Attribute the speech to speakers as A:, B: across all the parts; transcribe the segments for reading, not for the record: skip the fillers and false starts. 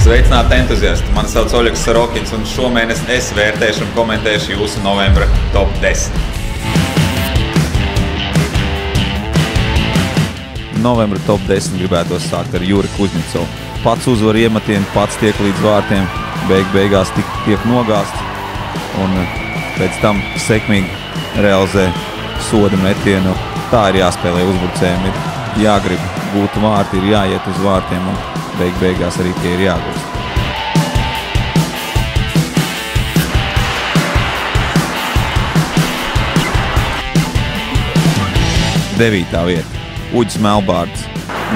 A: Sveicināti entuziasti! Mani sauc Oļegs Sarokins un šomēnes es vērtēšu un komentēšu jūsu novembra top 10.
B: Novembra top 10 gribētos sākt ar Juri Kuzņicovu. Pats uzvar iemetienu, pats tiek līdz vārtiem, beigās tiek nogāsts un pēc tam sekmīgi realizē soda metienu. Tā ir jāspēlē uzbrucējiem, ir jāgrib būt vārti, ir jāiet uz vārtiem un beigās arī tie ir jāgūst. Devītā vieta. Uģis Melbārds.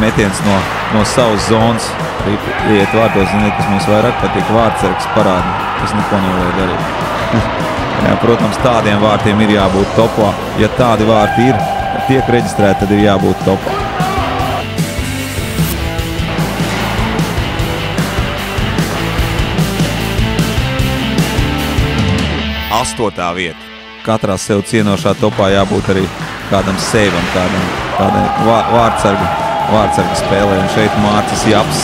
B: Metiens no savas zonas. Arī iet vārtos, ziniet, kas mums vairāk patīk, vārtsargs parāda. Tas neko nevar darīt. Jā, protams, tādiem vārtiem ir jābūt topā. Ja tādi vārti ir, tiek reģistrēti, tad ir jābūt topā. Astotā vieta. Katrā sev cienošā topā jābūt arī kādam seivam, kādai vārtsarga spēlē. Un šeit Mārcis Japs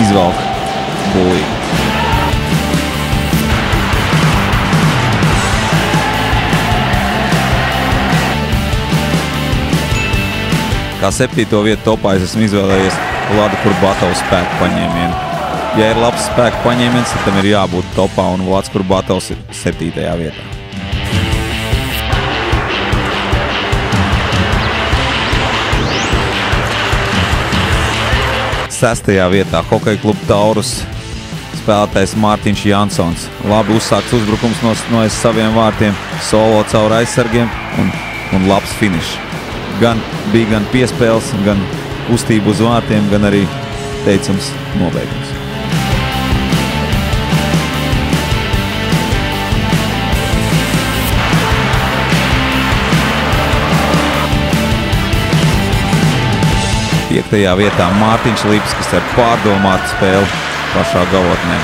B: izvalk bulīgu. Kā septīto vietu topā es esmu izvēlējies Vladu Kurbatovu spēku paņēmienu. Ja ir labs spēku paņēmiens, tad tam ir jābūt topā, un Vlads Kurbatovs ir 7. vietā. Sestajā vietā Hokeja kluba Taurus spēlētājs Mārtiņš Jansons. Labi uzsākts uzbrukums no saviem vārtiem, solo caur aizsargiem un labs finišs. Bija gan piespēles, gan kustība uz vārtiem, gan arī teicams nobeigums. Piektajā vietā Mārtiņš Lipskis ar pārdomātu spēli pašā galotnē.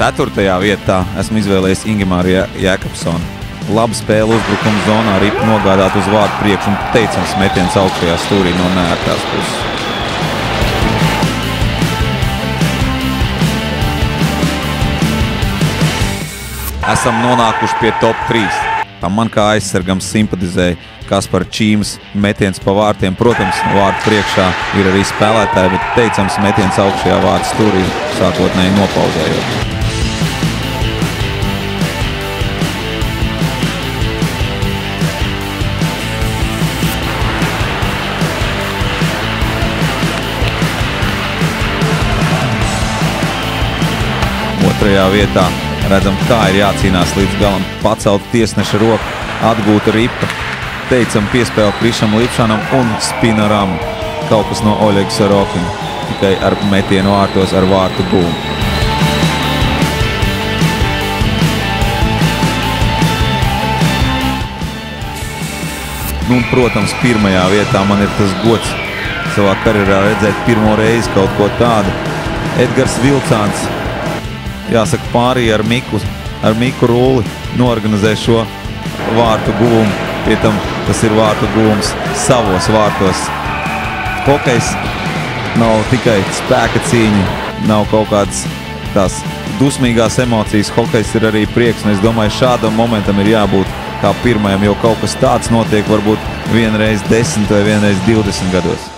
B: Ceturtajā vietā esmu izvēlējies Ingemāru Jēkabsonu. Laba spēle uzbrukuma zonā, ripa nogādāt uz vārtu priekšu un teicams metiens augšējā stūrī no neērtās puses. Esam nonākuši pie top 3. Man kā aizsargam simpatizēja Kaspar Čīmas metiens pa vārtiem. Protams, vārtu priekšā ir arī spēlētāji, bet teicams metiens augšējā vārtu stūrī sākotnēji nopauzējot. Otrajā vietā redzam, kā ir jācīnās līdz galam. Pacelt tiesneša roku, atgūta ripa, teicam piespēle Krišam Lipšanam un spinaram. Kaut kas no Oļega Sarokina, tikai ar metienu vārtos ar vārtu būmu. Un, protams, pirmajā vietā man ir tas gods savā karjerā redzēt pirmo reizi kaut ko tādu. Edgars Vilcāns, jāsaka, pārī ar Miku Rulli norganizē šo vārtu guvumu. Pie tam tas ir vārtu guvums savos vārtos. Hokejs nav tikai spēka cīņa, nav kaut kādas tās dusmīgās emocijas. Hokejs ir arī prieks, un es domāju, šādam momentam ir jābūt kā pirmajam, jo kaut kas tāds notiek varbūt vienreiz 10 vai vienreiz 20 gados.